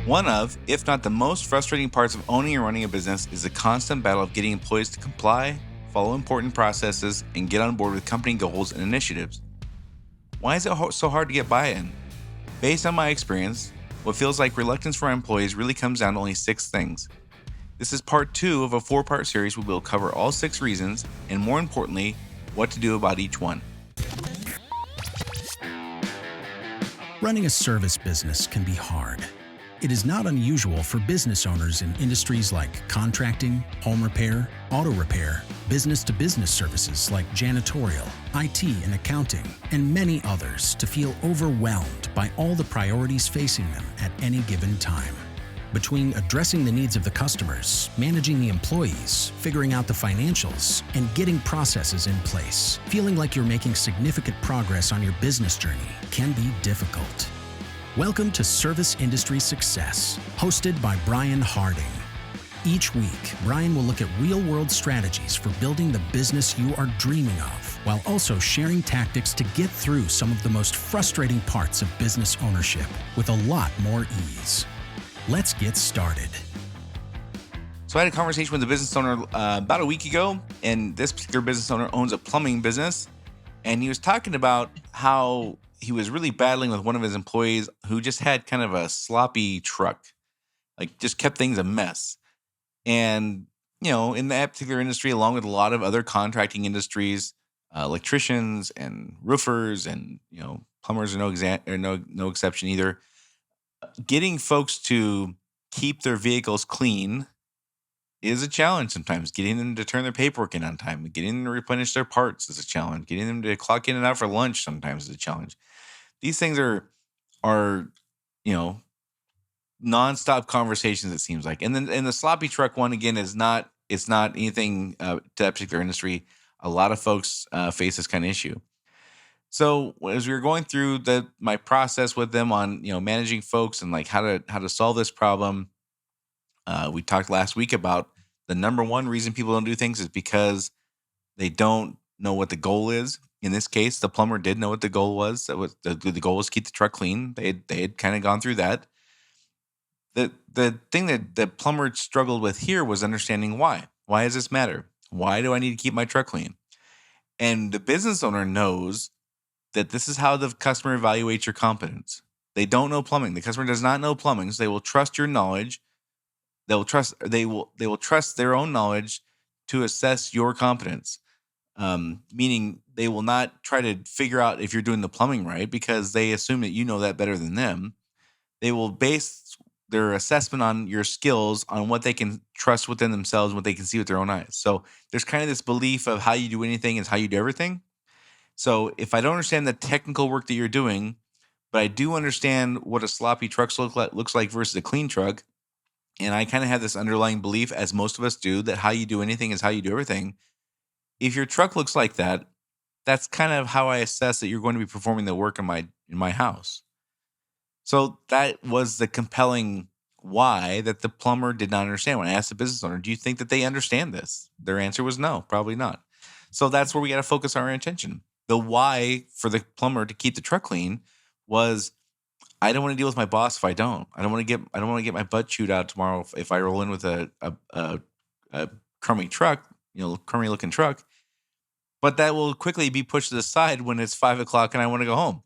One of, if not the most frustrating parts of owning and running a business is the constant battle of getting employees to comply, follow important processes, and get on board with company goals and initiatives. Why is it so hard to get buy-in? Based on my experience, what feels like reluctance for our employees really comes down to only 6 things. This is part 2 of a 4-part series where we'll cover all 6 reasons, and more importantly, what to do about each one. Running a service business can be hard. It is not unusual for business owners in industries like contracting, home repair, auto repair, business-to-business services like janitorial, IT and accounting, and many others to feel overwhelmed by all the priorities facing them at any given time. Between addressing the needs of the customers, managing the employees, figuring out the financials, and getting processes in place, feeling like you're making significant progress on your business journey can be difficult. Welcome to Service Industry Success, hosted by Brian Harding. Each week, Brian will look at real-world strategies for building the business you are dreaming of, while also sharing tactics to get through some of the most frustrating parts of business ownership with a lot more ease. Let's get started. So I had a conversation with a business owner about a week ago, and this particular business owner owns a plumbing business, and he was talking about how he was really battling with one of his employees who just had kind of a sloppy truck, like just kept things a mess. And, in that particular industry, along with a lot of other contracting industries, electricians and roofers and, plumbers are no exception either. Getting folks to keep their vehicles clean is a challenge sometimes. Getting them to turn their paperwork in on time, getting them to replenish their parts is a challenge. Getting them to clock in and out for lunch sometimes is a challenge. These things are nonstop conversations, it seems like. And then the sloppy truck one again it's not anything to that particular industry. A lot of folks face this kind of issue. So as we were going through my process with them on managing folks and like how to solve this problem, we talked last week about the number one reason people don't do things is because they don't know what the goal is. In this case, the plumber did know what the goal was. The goal was to keep the truck clean. They had kind of gone through that. The thing that the plumber struggled with here was understanding why. Why does this matter? Why do I need to keep my truck clean? And the business owner knows that this is how the customer evaluates your competence. They don't know plumbing. The customer does not know plumbing, so they will trust your knowledge. They will trust their own knowledge to assess your competence. Meaning they will not try to figure out if you're doing the plumbing right because they assume that you know that better than them. They will base their assessment on your skills on what they can trust within themselves, what they can see with their own eyes. So there's kind of this belief of how you do anything is how you do everything. So if I don't understand the technical work that you're doing, but I do understand what a sloppy truck looks like versus a clean truck, and I kind of have this underlying belief, as most of us do, that how you do anything is how you do everything. If your truck looks like that, that's kind of how I assess that you're going to be performing the work in my house. So that was the compelling why that the plumber did not understand. When I asked the business owner, do you think that they understand this? Their answer was no, probably not. So that's where we got to focus our attention. The why for the plumber to keep the truck clean was, I don't want to deal with my boss if I don't. I don't want to get my butt chewed out tomorrow if I roll in with a crummy truck, crummy looking truck. But that will quickly be pushed to the side when it's 5:00 and I want to go home.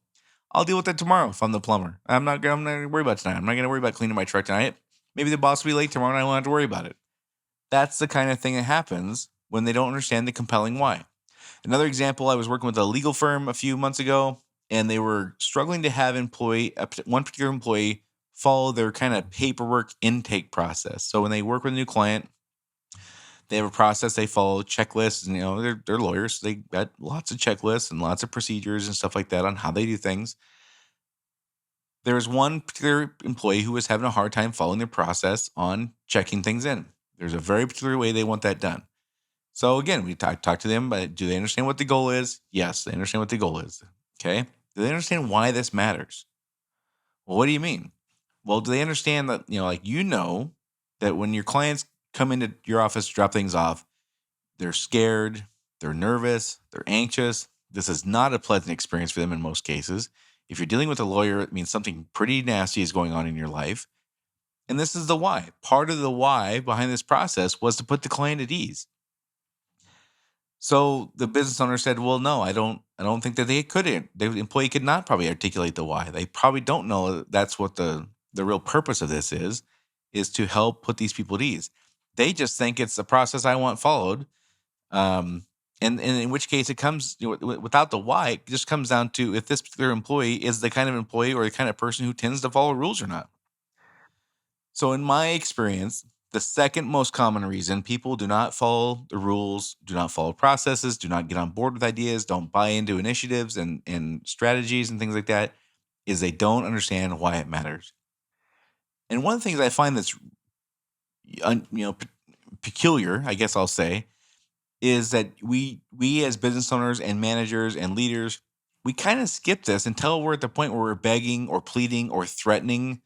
I'll deal with that tomorrow if I'm the plumber. I'm not going to worry about it tonight. I'm not going to worry about cleaning my truck tonight. Maybe the boss will be late tomorrow and I won't have to worry about it. That's the kind of thing that happens when they don't understand the compelling why. Another example, I was working with a legal firm a few months ago, and they were struggling to have one particular employee follow their kind of paperwork intake process. So when they work with a new client, they have a process they follow, checklists, and they're lawyers, so they got lots of checklists and lots of procedures and stuff like that on how they do things. There was one particular employee who was having a hard time following their process on checking things in. There's a very particular way they want that done. So again, we talk to them, but do they understand what the goal is? Yes, they understand what the goal is. Okay. Do they understand why this matters? Well, what do you mean? Well, do they understand that, that when your clients come into your office to drop things off, they're scared, they're nervous, they're anxious. This is not a pleasant experience for them in most cases. If you're dealing with a lawyer, it means something pretty nasty is going on in your life. And this is the why. Part of the why behind this process was to put the client at ease. So the business owner said, "Well, no, I don't think that they couldn't. The employee could not probably articulate the why. They probably don't know that that's what the real purpose of this is to help put these people at ease. They just think it's a process I want followed. Um, and in which case it comes without the why, it just comes down to if this particular employee is the kind of employee or the kind of person who tends to follow rules or not. So, in my experience, the second most common reason people do not follow the rules, do not follow processes, do not get on board with ideas, don't buy into initiatives and strategies and things like that is they don't understand why it matters. And one of the things I find that's peculiar, I guess I'll say, is that we as business owners and managers and leaders, we kind of skip this until we're at the point where we're begging or pleading or threatening,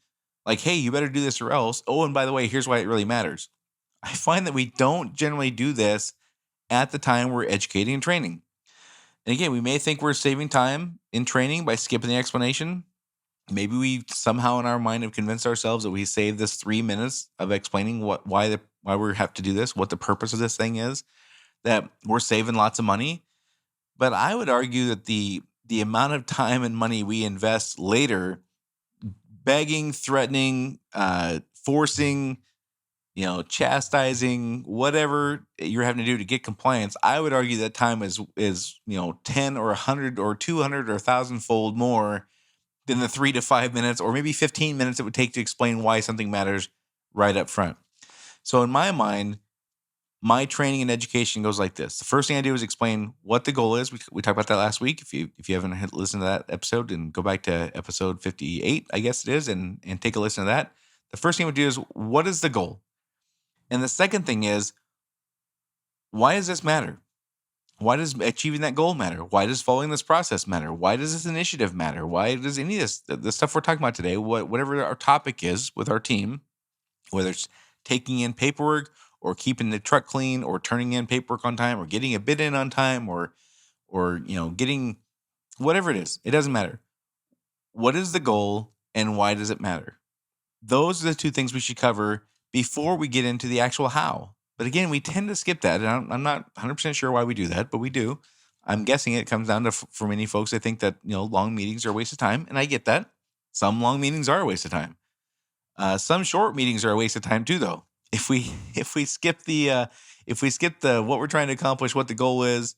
like, hey, you better do this or else. Oh, and by the way, here's why it really matters. I find that we don't generally do this at the time we're educating and training. And again, we may think we're saving time in training by skipping the explanation. Maybe we somehow in our mind have convinced ourselves that we saved this 3 minutes of explaining why we have to do this, what the purpose of this thing is, that we're saving lots of money. But I would argue that the amount of time and money we invest later begging, threatening, forcing, chastising, whatever you're having to do to get compliance, I would argue that time is 10 or 100 or 200 or 1,000-fold more than the 3 to 5 minutes or maybe 15 minutes it would take to explain why something matters right up front. So in my mind, my training and education goes like this. The first thing I do is explain what the goal is. We talked about that last week. If you haven't listened to that episode, then go back to episode 58, I guess it is, and take a listen to that. The first thing we do is what is the goal? And the second thing is why does this matter? Why does achieving that goal matter? Why does following this process matter? Why does this initiative matter? Why does any of this, the stuff we're talking about today, whatever our topic is with our team, whether it's taking in paperwork or keeping the truck clean or turning in paperwork on time or getting a bid in on time or getting whatever it is, it doesn't matter. What is the goal and why does it matter? Those are the two things we should cover before we get into the actual how. But again, we tend to skip that. And I'm not 100% sure why we do that, but we do. I'm guessing it comes down to, for many folks, they think that, long meetings are a waste of time. And I get that. Some long meetings are a waste of time. Some short meetings are a waste of time too, though. If we skip the what we're trying to accomplish, what the goal is,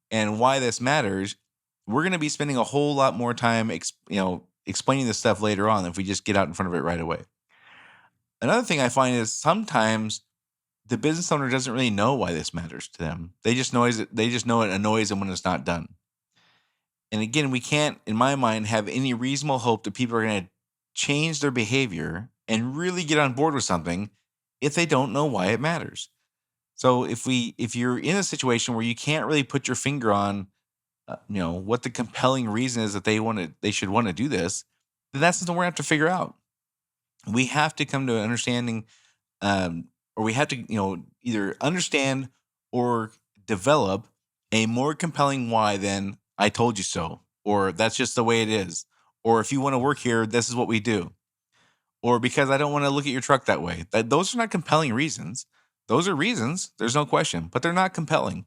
and why this matters, we're going to be spending a whole lot more time, explaining this stuff later on if we just get out in front of it right away. Another thing I find is sometimes the business owner doesn't really know why this matters to them. They just know it annoys them when it's not done. And again, we can't, in my mind, have any reasonable hope that people are going to change their behavior and really get on board with something if they don't know why it matters. So if you're in a situation where you can't really put your finger on, what the compelling reason is that they should want to do this, then that's something we're going to have to figure out. We have to come to an understanding, or we have to, either understand or develop a more compelling why than I told you so, or that's just the way it is, or if you want to work here, this is what we do, or because I don't want to look at your truck that way. Those are not compelling reasons. Those are reasons, there's no question, but they're not compelling.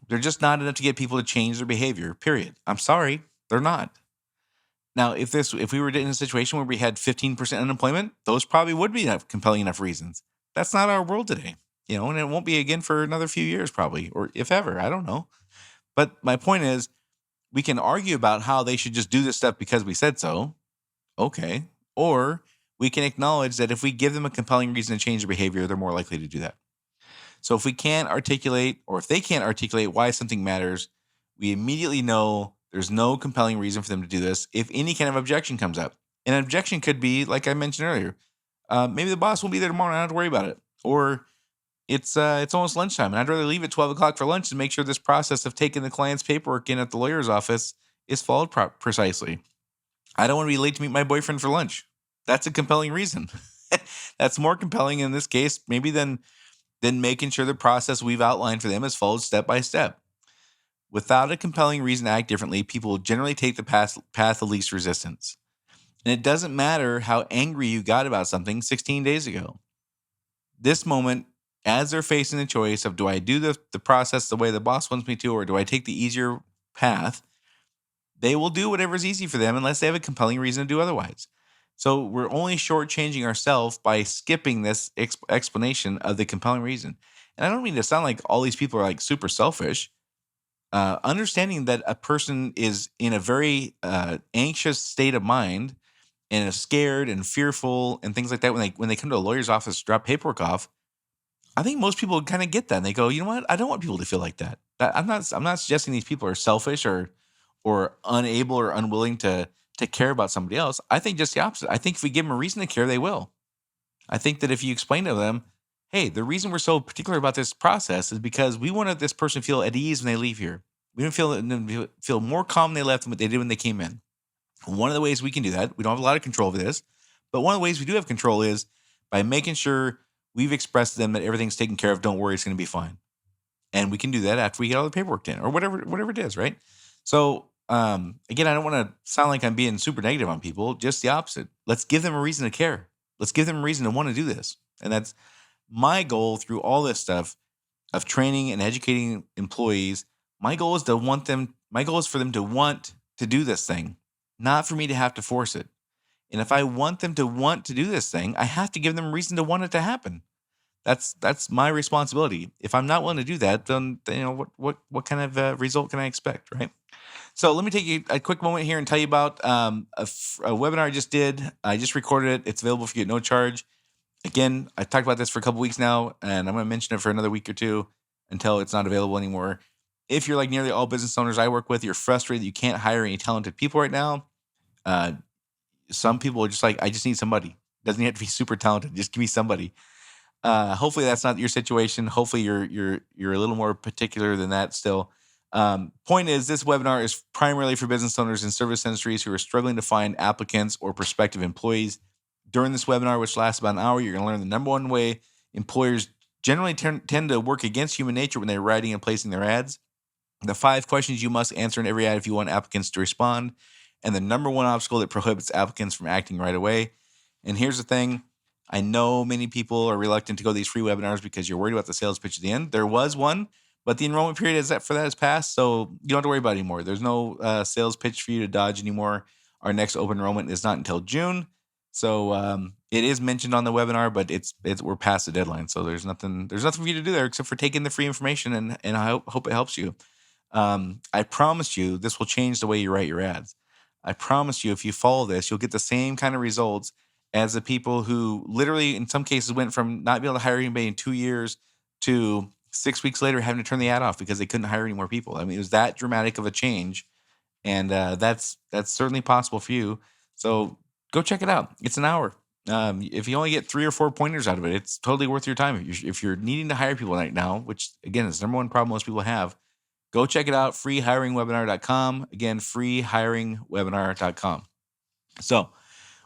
They're just not enough to get people to change their behavior, period. I'm sorry, they're not. Now, if we were in a situation where we had 15% unemployment, those probably would be compelling enough reasons. That's not our world today, and it won't be again for another few years probably, or if ever, I don't know. But my point is, we can argue about how they should just do this stuff because we said so. Okay. Or we can acknowledge that if we give them a compelling reason to change their behavior, they're more likely to do that. So if we can't articulate, or if they can't articulate why something matters, we immediately know there's no compelling reason for them to do this if any kind of objection comes up. And an objection could be, like I mentioned earlier, maybe the boss won't be there tomorrow and I don't have to worry about it. Or it's almost lunchtime and I'd rather leave at 12 o'clock for lunch to make sure this process of taking the client's paperwork in at the lawyer's office is followed precisely. I don't want to be late to meet my boyfriend for lunch. That's a compelling reason. That's more compelling in this case, maybe than making sure the process we've outlined for them is followed step by step. Without a compelling reason to act differently, people will generally take the path of least resistance. And it doesn't matter how angry you got about something 16 days ago. This moment, as they're facing the choice of, do I do the process the way the boss wants me to, or do I take the easier path? They will do whatever's easy for them unless they have a compelling reason to do otherwise. So we're only shortchanging ourselves by skipping this explanation of the compelling reason. And I don't mean to sound like all these people are like super selfish. Understanding that a person is in a very anxious state of mind and is scared and fearful and things like that when they come to a lawyer's office to drop paperwork off, I think most people kind of get that and they go, you know what? I don't want people to feel like that. I'm not suggesting these people are selfish or unable or unwilling to care about somebody else. I think just the opposite. I think if we give them a reason to care, they will. I think that if you explain to them, hey, the reason we're so particular about this process is because we wanted this person to feel at ease when they leave here. We don't feel more calm when they left than what they did when they came in. And one of the ways we can do that, we don't have a lot of control over this, but one of the ways we do have control is by making sure we've expressed to them that everything's taken care of. Don't worry, it's going to be fine. And we can do that after we get all the paperwork in or whatever it is, right? So again, I don't want to sound like I'm being super negative on people, just the opposite. Let's give them a reason to care. Let's give them a reason to want to do this. And that's my goal through all this stuff of training and educating employees. My goal is for them to want to do this thing, not for me to have to force it. And if I want them to want to do this thing, I have to give them a reason to want it to happen. That's my responsibility. If I'm not willing to do that, then what kind of result can I expect, right? So let me take you a quick moment here and tell you about a webinar I just did. I just recorded it. It's available for you at no charge. Again, I talked about this for a couple weeks now, and I'm going to mention it for another week or two until it's not available anymore. If you're like nearly all business owners I work with, you're frustrated that you can't hire any talented people right now. Some people are just like, I just need somebody. Doesn't have to be super talented. Just give me somebody. Hopefully that's not your situation. Hopefully you're a little more particular than that still. Point is, this webinar is primarily for business owners in service industries who are struggling to find applicants or prospective employees. During this webinar, which lasts about an hour, you're going to learn the number one way employers generally tend to work against human nature when they're writing and placing their ads, the 5 questions you must answer in every ad if you want applicants to respond, and the number one obstacle that prohibits applicants from acting right away. And here's the thing. I know many people are reluctant to go to these free webinars because you're worried about the sales pitch at the end. There was one, but the enrollment period has passed, so you don't have to worry about it anymore. There's no sales pitch for you to dodge anymore. Our next open enrollment is not until June, so it is mentioned on the webinar, but it's we're past the deadline, so there's nothing for you to do there except for taking the free information, and I hope it helps you. I promise you, this will change the way you write your ads. I promise you, if you follow this, you'll get the same kind of results as the people who literally, in some cases, went from not being able to hire anybody in 2 years to 6 weeks later having to turn the ad off because they couldn't hire any more people. I mean, it was that dramatic of a change, and that's certainly possible for you. So go check it out. It's an hour. If you only get 3 or 4 pointers out of it, it's totally worth your time. If you're needing to hire people right now, which again is the number one problem most people have, go check it out. freehiringwebinar.com. Again, freehiringwebinar.com. So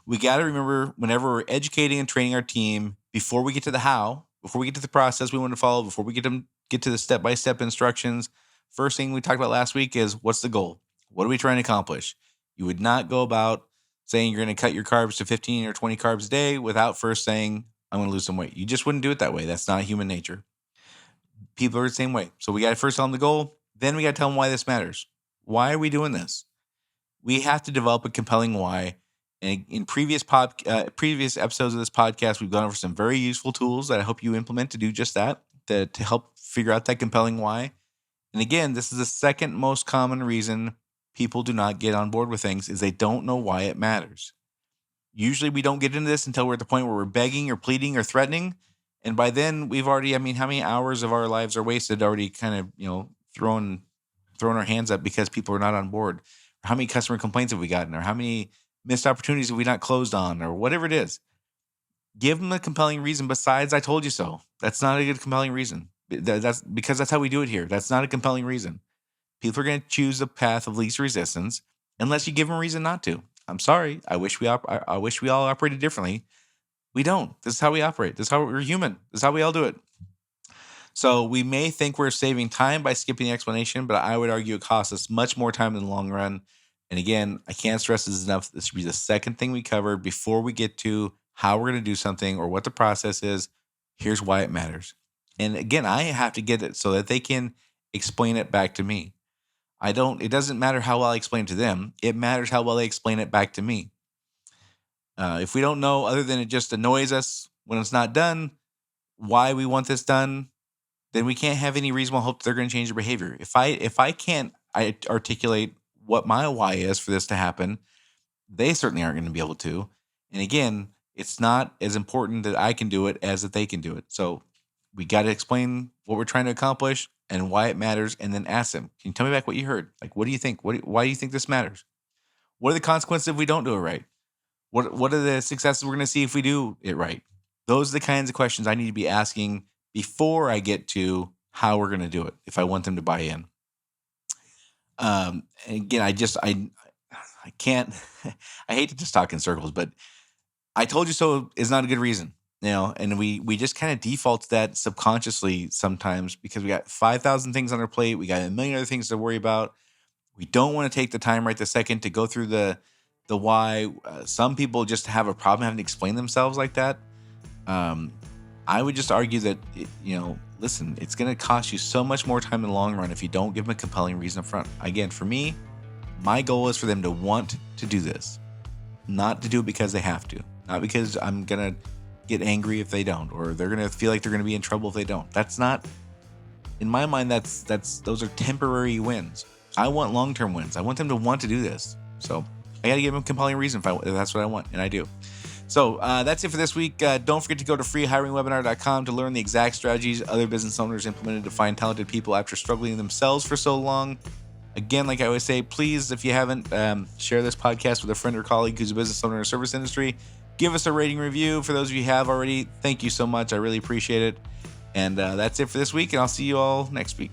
we got to remember, whenever we're educating and training our team, before we get to the how, before we get to the process we want to follow, before we get to the step-by-step instructions, first thing we talked about last week is, what's the goal? What are we trying to accomplish? You would not go about saying you're going to cut your carbs to 15 or 20 carbs a day without first saying, I'm going to lose some weight. You just wouldn't do it that way. That's not human nature. People are the same way. So we got to first tell them the goal. Then we got to tell them why this matters. Why are we doing this? We have to develop a compelling why. And in previous episodes of this podcast, we've gone over some very useful tools that I hope you implement to do just that, to help figure out that compelling why. And again, this is the second most common reason people do not get on board with things, is they don't know why it matters. Usually we don't get into this until we're at the point where we're begging or pleading or threatening. And by then we've already, how many hours of our lives are wasted already kind of, throwing our hands up because people are not on board? Or how many customer complaints have we gotten? Or how many missed opportunities have we not closed on? Or whatever it is. Give them a compelling reason besides I told you so. That's not a good compelling reason. That's because that's how we do it here. That's not a compelling reason. People are going to choose the path of least resistance unless you give them a reason not to. I'm sorry. I wish we all operated differently. We don't. This is how we operate. This is how we're human. This is how we all do it. So we may think we're saving time by skipping the explanation, but I would argue it costs us much more time in the long run. And again, I can't stress this enough. This should be the second thing we cover before we get to how we're going to do something or what the process is. Here's why it matters. And again, I have to get it so that they can explain it back to me. It doesn't matter how well I explain it to them. It matters how well they explain it back to me. If we don't know, other than it just annoys us when it's not done, why we want this done, then we can't have any reasonable hope that they're going to change their behavior. If I can't articulate what my why is for this to happen, they certainly aren't going to be able to. And again, it's not as important that I can do it as that they can do it. So we got to explain what we're trying to accomplish and why it matters, and then ask them, can you tell me back what you heard? Like, what do you think? Why do you think this matters? What are the consequences if we don't do it right? What are the successes we're going to see if we do it right? Those are the kinds of questions I need to be asking before I get to how we're going to do it if I want them to buy in. And again, I can't. I hate to just talk in circles, but I told you so is not a good reason, and we just kind of default to that subconsciously sometimes because we got 5,000 things on our plate. We got a million other things to worry about. We don't want to take the time right this second to go through the why. Some people just have a problem having to explain themselves like that. I would just argue that, listen, it's going to cost you so much more time in the long run if you don't give them a compelling reason up front. Again, for me, my goal is for them to want to do this, not to do it because they have to, not because I'm going to get angry if they don't, or they're going to feel like they're going to be in trouble if they don't. That's not, in my mind, those are temporary wins. I want long-term wins. I want them to want to do this. So I got to give them a compelling reason if that's what I want, and I do. So that's it for this week. Don't forget to go to freehiringwebinar.com to learn the exact strategies other business owners implemented to find talented people after struggling themselves for so long. Again, like I always say, please, if you haven't, share this podcast with a friend or colleague who's a business owner in the service industry. Give us a rating review. For those of you who have already, thank you so much. I really appreciate it. And that's it for this week, and I'll see you all next week.